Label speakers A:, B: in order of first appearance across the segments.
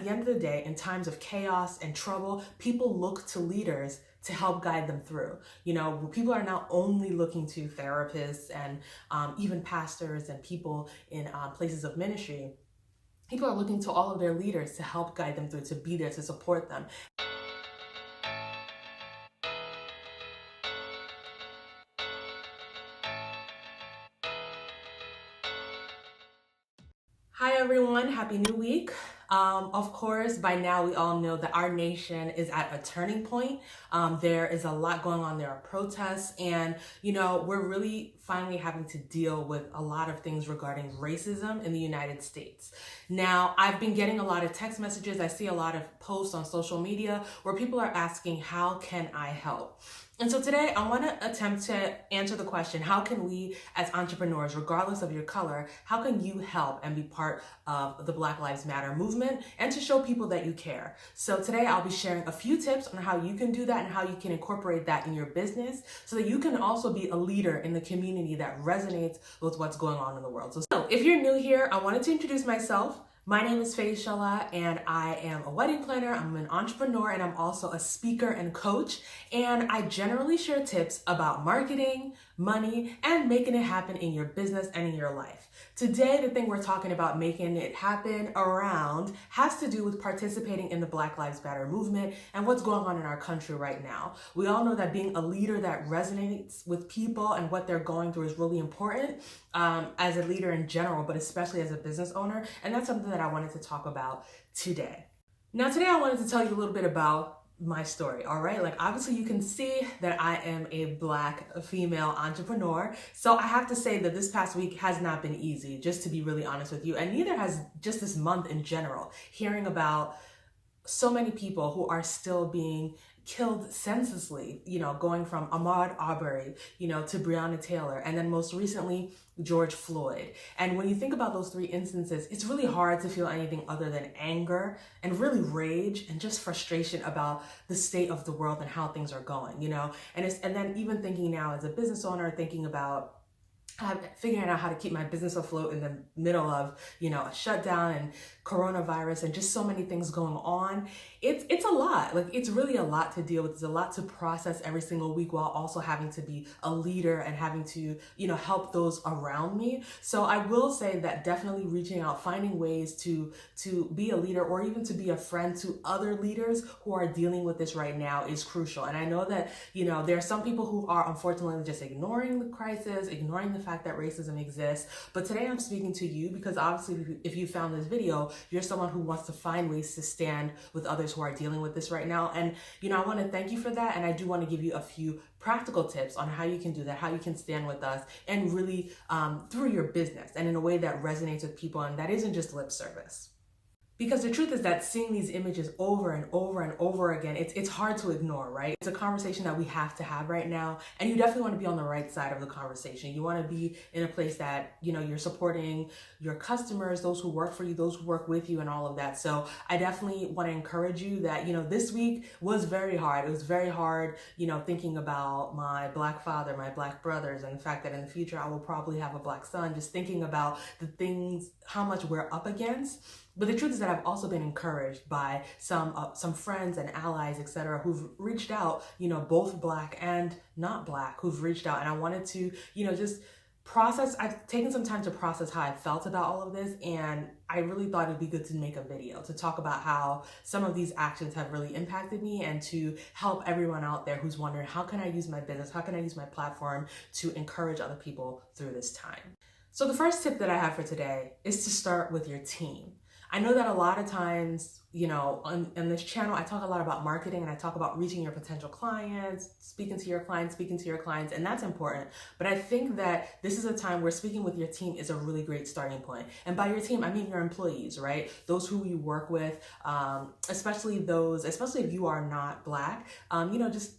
A: at the end of the day, in times of chaos and trouble, people look to leaders to help guide them through. People are not only looking to therapists and even pastors and people in places of ministry. People are looking to all of their leaders to help guide them through, to be there, to support them. Hi everyone, happy new week. Of course, by now we all know that our nation is at a turning point. There is a lot going on. There are protests, and we're really finally having to deal with a lot of things regarding racism in the United States. Now, I've been getting a lot of text messages. I see a lot of posts on social media where people are asking, how can I help? And so today I want to attempt to answer the question, how can we as entrepreneurs, regardless of your color, how can you help and be part of the Black Lives Matter movement and to show people that you care? So today I'll be sharing a few tips on how you can do that and how you can incorporate that in your business so that you can also be a leader in the community that resonates with what's going on in the world. So if you're new here, I wanted to introduce myself. My name is Faishala, and I am a wedding planner, I'm an entrepreneur, and I'm also a speaker and coach. And I generally share tips about marketing, money, and making it happen in your business and in your life. Today, the thing we're talking about making it happen around has to do with participating in the Black Lives Matter movement and what's going on in our country right now. We all know that being a leader that resonates with people and what they're going through is really important as a leader in general, but especially as a business owner. And that's something that I wanted to talk about today. Now, today I wanted to tell you a little bit about my story, all right? Like, obviously you can see that I am a Black female entrepreneur. So I have to say that this past week has not been easy, just to be really honest with you. And neither has just this month in general, hearing about so many people who are still being killed senselessly, going from Ahmaud Arbery, to Breonna Taylor, and then most recently, George Floyd. And when you think about those three instances, it's really hard to feel anything other than anger and really rage and just frustration about the state of the world and how things are going, and then even thinking now as a business owner, thinking about figuring out how to keep my business afloat in the middle of, a shutdown and coronavirus and just so many things going on. It's a lot. Like, it's really a lot to deal with. It's a lot to process every single week while also having to be a leader and having to, help those around me. So I will say that definitely reaching out, finding ways to be a leader or even to be a friend to other leaders who are dealing with this right now is crucial. And I know that, there are some people who are unfortunately just ignoring the crisis, ignoring the fact that racism exists. But today I'm speaking to you because obviously if you found this video, you're someone who wants to find ways to stand with others who are dealing with this right now. And, I want to thank you for that. And I do want to give you a few practical tips on how you can do that, how you can stand with us and really through your business and in a way that resonates with people and that isn't just lip service. Because the truth is that seeing these images over and over and over again, it's hard to ignore, right? It's a conversation that we have to have right now. And you definitely want to be on the right side of the conversation. You want to be in a place that, you're supporting your customers, those who work for you, those who work with you and all of that. So I definitely want to encourage you that, this week was very hard. It was very hard, thinking about my Black father, my Black brothers, and the fact that in the future I will probably have a Black son, just thinking about the things, how much we're up against. But the truth is that I've also been encouraged by some friends and allies, etc., who've reached out, both Black and not Black, who've reached out. And I wanted to, just process. I've taken some time to process how I felt about all of this. And I really thought it'd be good to make a video to talk about how some of these actions have really impacted me and to help everyone out there who's wondering, how can I use my business? How can I use my platform to encourage other people through this time? So the first tip that I have for today is to start with your team. I know that a lot of times, on this channel, I talk a lot about marketing and I talk about reaching your potential clients, speaking to your clients, and that's important. But I think that this is a time where speaking with your team is a really great starting point. And by your team, I mean your employees, right? Those who you work with, especially if you are not Black, just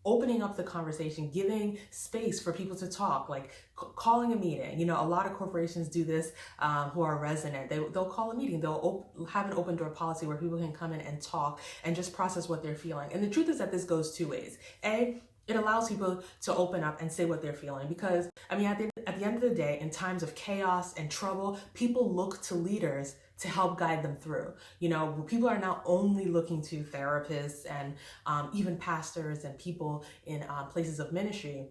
A: opening up the conversation, giving space for people to talk, like calling a meeting. A lot of corporations do this who are resident. They'll call a meeting. They'll have an open door policy where people can come in and talk and just process what they're feeling. And the truth is that this goes two ways. It allows people to open up and say what they're feeling because, at the end of the day, in times of chaos and trouble, people look to leaders to help guide them through. People are not only looking to therapists and even pastors and people in places of ministry.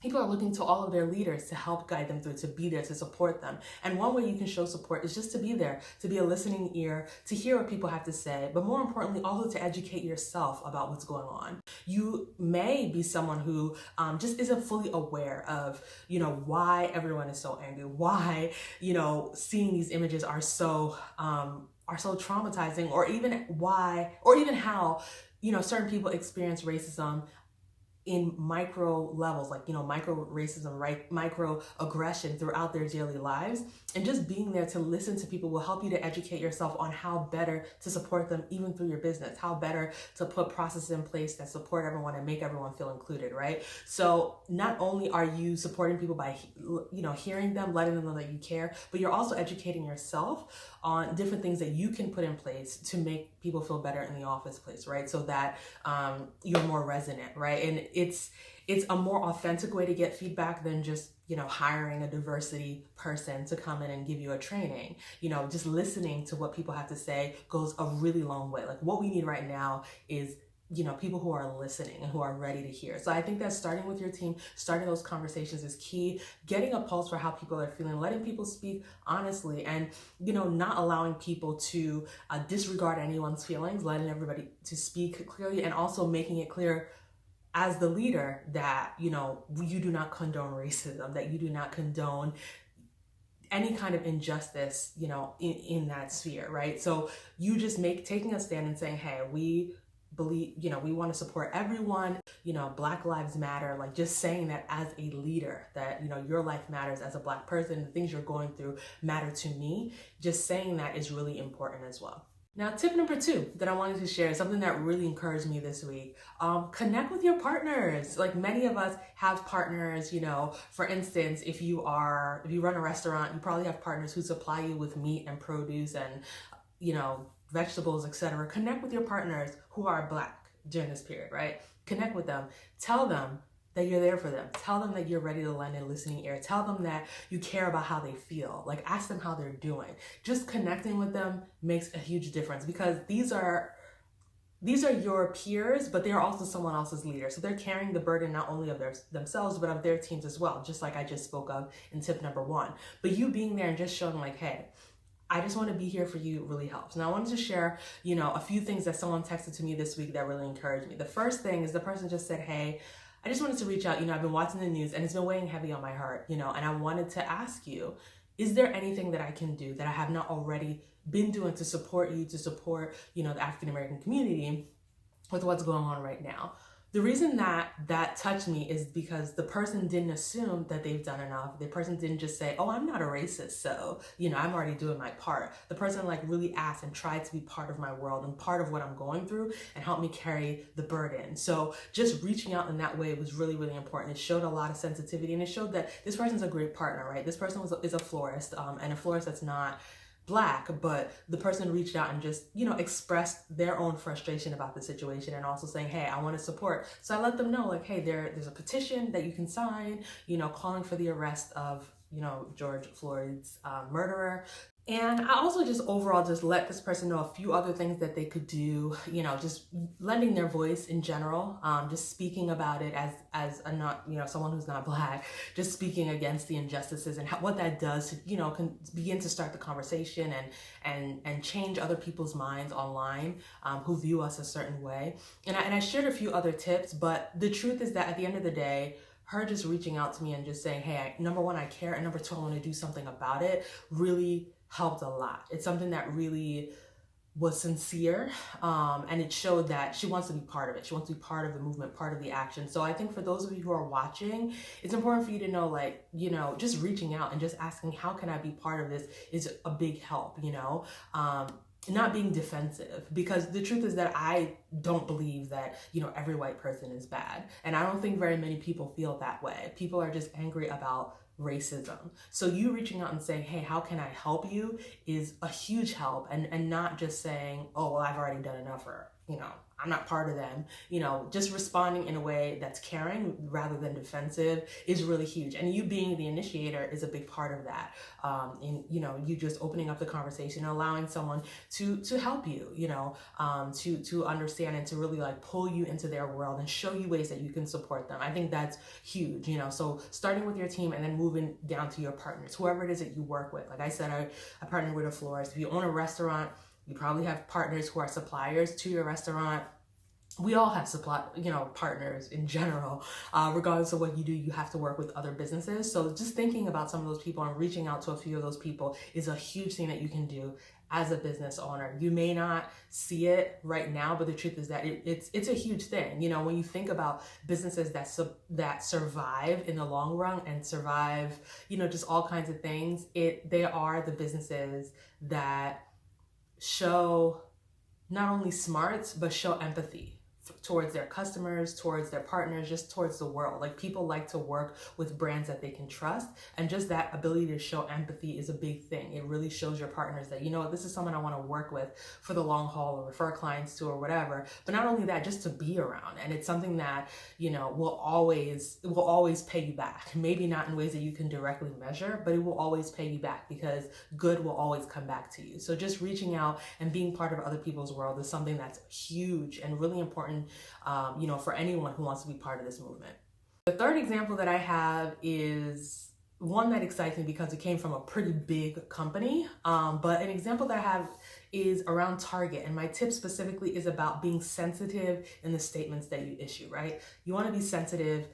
A: People are looking to all of their leaders to help guide them through, to be there, to support them. And one way you can show support is just to be there, to be a listening ear, to hear what people have to say, but more importantly, also to educate yourself about what's going on. You may be someone who just isn't fully aware of, why everyone is so angry, why, seeing these images are so traumatizing, or even how, certain people experience racism in micro levels, like, micro racism, right? Micro aggression throughout their daily lives. And just being there to listen to people will help you to educate yourself on how better to support them, even through your business, how better to put processes in place that support everyone and make everyone feel included, right? So not only are you supporting people by, hearing them, letting them know that you care, but you're also educating yourself on different things that you can put in place to make people feel better in the office place, right? So that you're more resonant, right? And it's a more authentic way to get feedback than just, hiring a diversity person to come in and give you a training. Just listening to what people have to say goes a really long way. Like, what we need right now is people who are listening and who are ready to hear. So I think that starting with your team, starting those conversations is key. Getting a pulse for how people are feeling, letting people speak honestly, and, not allowing people to disregard anyone's feelings, letting everybody to speak clearly, and also making it clear as the leader that, you do not condone racism, that you do not condone any kind of injustice, in that sphere, right? So you just taking a stand and saying, hey, we believe, we want to support everyone, Black Lives Matter, like just saying that as a leader, that, your life matters as a Black person, the things you're going through matter to me. Just saying that is really important as well. Now, tip number 2 that I wanted to share is something that really encouraged me this week. Connect with your partners. Like, many of us have partners, for instance, if you run a restaurant, you probably have partners who supply you with meat and produce and, vegetables, etc. Connect with your partners who are Black during this period, right? Connect with them. Tell them that you're there for them. Tell them that you're ready to lend a listening ear. Tell them that you care about how they feel. Like, ask them how they're doing. Just connecting with them makes a huge difference, because these are your peers, but they are also someone else's leader. So they're carrying the burden not only of themselves, but of their teams as well, just like I just spoke of in tip number 1. But you being there and just showing like, hey, I just want to be here for you really helps. Now, I wanted to share, a few things that someone texted to me this week that really encouraged me. The first thing is the person just said, hey, I just wanted to reach out. I've been watching the news and it's been weighing heavy on my heart, and I wanted to ask you, is there anything that I can do that I have not already been doing to support you, to support, the African-American community with what's going on right now? The reason that touched me is because the person didn't assume that they've done enough. The person didn't just say, oh, I'm not a racist, so, I'm already doing my part. The person really asked and tried to be part of my world and part of what I'm going through and help me carry the burden. So just reaching out in that way was really, really important. It showed a lot of sensitivity, and it showed that this person's a great partner, right? This person is a florist, and a florist that's not Black, but the person reached out and just, expressed their own frustration about the situation, and also saying, hey, I want to support. So I let them know, like, hey, there's a petition that you can sign, calling for the arrest of, George Floyd's murderer. And I also just overall just let this person know a few other things that they could do, just lending their voice in general, just speaking about it as a not, someone who's not Black, just speaking against the injustices and what that does to, can begin to start the conversation and change other people's minds online, who view us a certain way. And I shared a few other tips, but the truth is that at the end of the day, her just reaching out to me and just saying, hey, number 1, I care, and number 2, I want to do something about it, really helped a lot. It's something that really was sincere, and it showed that she wants to be part of it. She wants to be part of the movement, part of the action. So I think for those of you who are watching, it's important for you to know, just reaching out and just asking, how can I be part of this, is a big help, not being defensive, because the truth is that I don't believe that, every white person is bad. And I don't think very many people feel that way. People are just angry about racism. So you reaching out and saying, hey, how can I help you, is a huge help, and not just saying, oh, well, I've already done enough, or, I'm not part of them. Just responding in a way that's caring rather than defensive is really huge. And you being the initiator is a big part of that. You just opening up the conversation, allowing someone to help you, to understand and to really like pull you into their world and show you ways that you can support them. I think that's huge, so starting with your team and then moving down to your partners, whoever it is that you work with. Like I said, I partner with a florist. If you own a restaurant, you probably have partners who are suppliers to your restaurant. We all have partners in general. Regardless of what you do, you have to work with other businesses. So just thinking about some of those people and reaching out to a few of those people is a huge thing that you can do as a business owner. You may not see it right now, but the truth is that it's a huge thing. When you think about businesses that survive in the long run and survive, just all kinds of things, they are the businesses that show not only smarts, but show empathy towards their customers, towards their partners, just towards the world. Like, people like to work with brands that they can trust, and just that ability to show empathy is a big thing. It really shows your partners that, this is someone I want to work with for the long haul or refer clients to or whatever. But not only that, just to be around. And it's something that, will always pay you back. Maybe not in ways that you can directly measure, but it will always pay you back because good will always come back to you. So just reaching out and being part of other people's world is something that's huge and really important, for anyone who wants to be part of this movement. The third example that I have is one that excites me because it came from a pretty big company. But an example that I have is around Target. And my tip specifically is about being sensitive in the statements that you issue, right? You want to be sensitive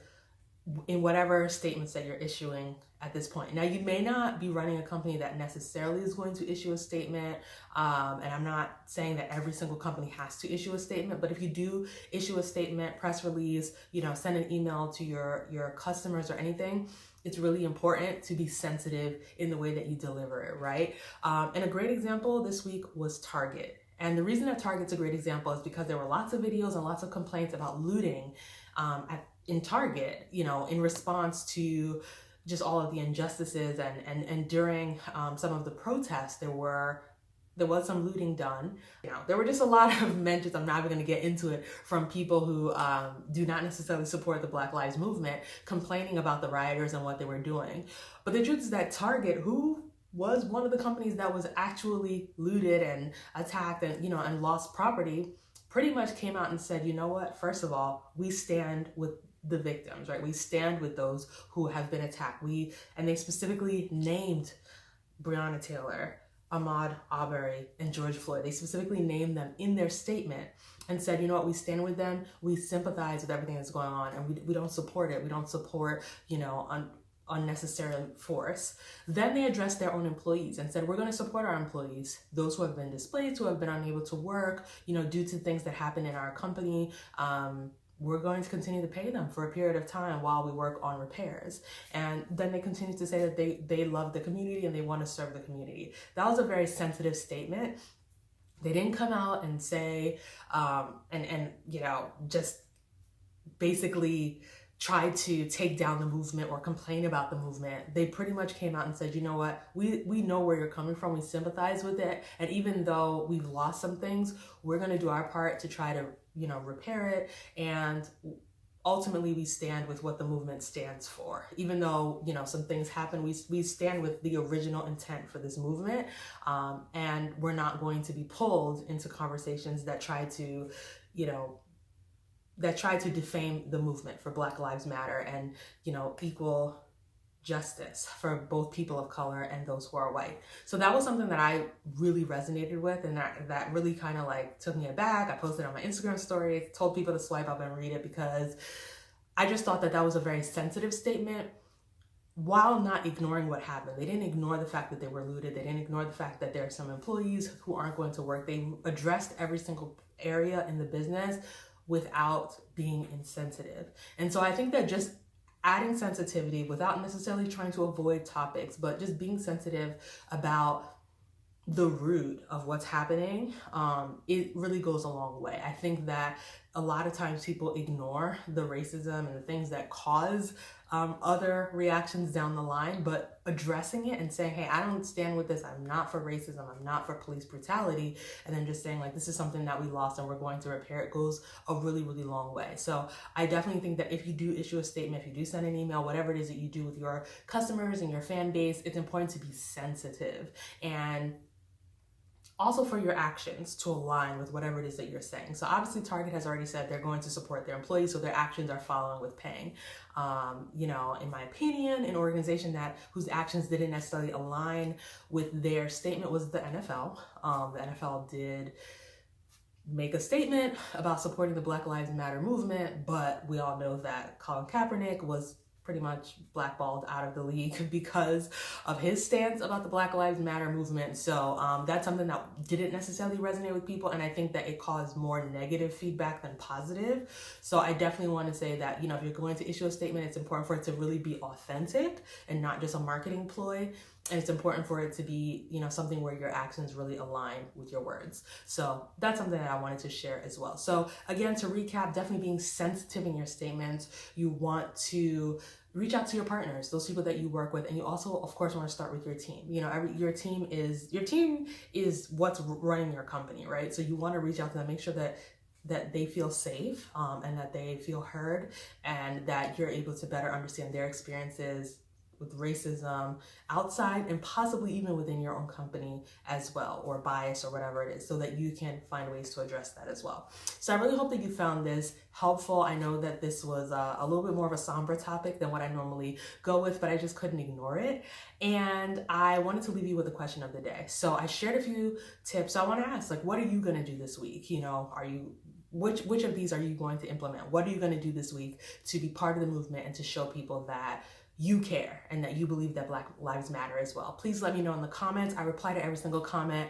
A: in whatever statements that you're issuing at this point. Now, you may not be running a company that necessarily is going to issue a statement, and I'm not saying that every single company has to issue a statement, but if you do issue a statement, press release, send an email to your customers or anything, it's really important to be sensitive in the way that you deliver it, right? And a great example this week was Target. And the reason that Target's a great example is because there were lots of videos and lots of complaints about looting in Target, in response to just all of the injustices and during some of the protests, there was some looting done. There were just a lot of mentions, I'm not even going to get into it, from people who do not necessarily support the Black Lives Movement, complaining about the rioters and what they were doing. But the truth is that Target, who was one of the companies that was actually looted and attacked and, and lost property, pretty much came out and said, you know what, first of all, we stand with the victims, right? We stand with those who have been attacked. And they specifically named Breonna Taylor, Ahmaud Arbery, and George Floyd. They specifically named them in their statement and said, you know what, we stand with them. We sympathize with everything that's going on, and we don't support it. We don't support, unnecessary force. Then they addressed their own employees and said, we're going to support our employees, those who have been displaced, who have been unable to work, due to things that happen in our company. We're going to continue to pay them for a period of time while we work on repairs. And then they continue to say that they love the community and they want to serve the community. That was a very sensitive statement. They didn't come out and say, just basically try to take down the movement or complain about the movement. They pretty much came out and said, you know what, we know where you're coming from. We sympathize with it. And even though we've lost some things, we're going to do our part to try to, repair it. And ultimately, we stand with what the movement stands for. Even though, some things happen, we stand with the original intent for this movement. And we're not going to be pulled into conversations that try to, defame the movement for Black Lives Matter and, equal justice for both people of color and those who are white. So that was something that I really resonated with, and that really kind of like took me aback. I posted on my Instagram story, told people to swipe up and read it because I just thought that was a very sensitive statement, while not ignoring what happened. They didn't ignore the fact that they were looted. They didn't ignore the fact that there are some employees who aren't going to work. They addressed every single area in the business without being insensitive. And so I think that just adding sensitivity without necessarily trying to avoid topics, but just being sensitive about the root of what's happening, it really goes a long way. I think that a lot of times people ignore the racism and the things that cause other reactions down the line, but addressing it and saying, hey, I don't stand with this. I'm not for racism. I'm not for police brutality. And then just saying like, this is something that we lost and we're going to repair it goes a really, really long way. So I definitely think that if you do issue a statement, if you do send an email, whatever it is that you do with your customers and your fan base, it's important to be sensitive and also for your actions to align with whatever it is that you're saying. So obviously Target has already said they're going to support their employees, so their actions are following with paying. In my opinion, an organization whose actions didn't necessarily align with their statement was the NFL. The NFL did make a statement about supporting the Black Lives Matter movement, but we all know that Colin Kaepernick was pretty much blackballed out of the league because of his stance about the Black Lives Matter movement. So that's something that didn't necessarily resonate with people, and I think that it caused more negative feedback than positive. So I definitely want to say that, if you're going to issue a statement, it's important for it to really be authentic and not just a marketing ploy. And it's important for it to be, something where your actions really align with your words. So that's something that I wanted to share as well. So again, to recap, definitely being sensitive in your statements. You want to reach out to your partners, those people that you work with. And you also, of course, want to start with your team. Your team is what's running your company, right? So you want to reach out to them, make sure that they feel safe and that they feel heard, and that you're able to better understand their experiences with racism outside and possibly even within your own company as well, or bias or whatever it is, so that you can find ways to address that as well. So I really hope that you found this helpful. I know that this was a little bit more of a somber topic than what I normally go with, but I just couldn't ignore it. And I wanted to leave you with a question of the day. So I shared a few tips. So I want to ask, what are you going to do this week? Which of these are you going to implement? What are you going to do this week to be part of the movement and to show people that you care and that you believe that Black Lives Matter as well? Please let me know in the comments. I reply to every single comment.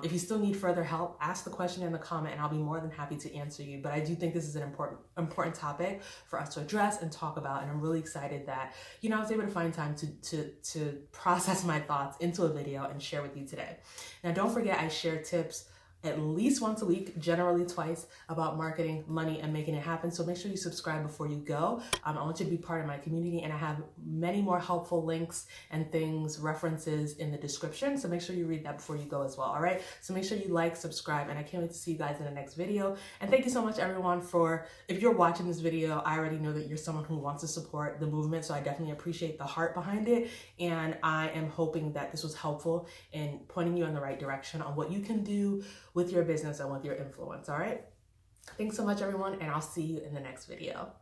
A: If you still need further help, ask the question in the comment and I'll be more than happy to answer you. But I do think this is an important topic for us to address and talk about. And I'm really excited that, I was able to find time to process my thoughts into a video and share with you today. Now, don't forget, I share tips at least once a week, generally twice, about marketing, money, and making it happen. So make sure you subscribe before you go. I want you to be part of my community, and I have many more helpful links and things, references in the description. So make sure you read that before you go as well, all right? So make sure you like, subscribe, and I can't wait to see you guys in the next video. And thank you so much, everyone, if you're watching this video, I already know that you're someone who wants to support the movement, so I definitely appreciate the heart behind it. And I am hoping that this was helpful in pointing you in the right direction on what you can do with your business and with your influence, all right? Thanks so much, everyone, and I'll see you in the next video.